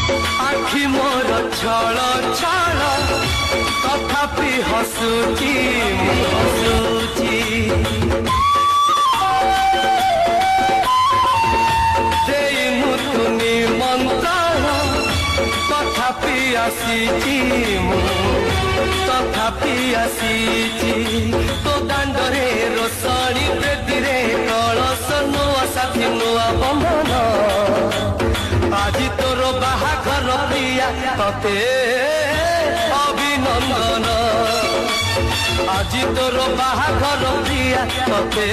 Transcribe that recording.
आखि मोर छल छल तथापि हसुची हसुची देई मुतुनी मंत्रण तथापि आसीची तथापि आसीची तो दांडरे रोसणी प्रेतीरे कलश नुआ साथी नुआ बंधन आज तोर बाहाघर प्रिया तते अभिनंदन आज तोर बाहाघर प्रिया तते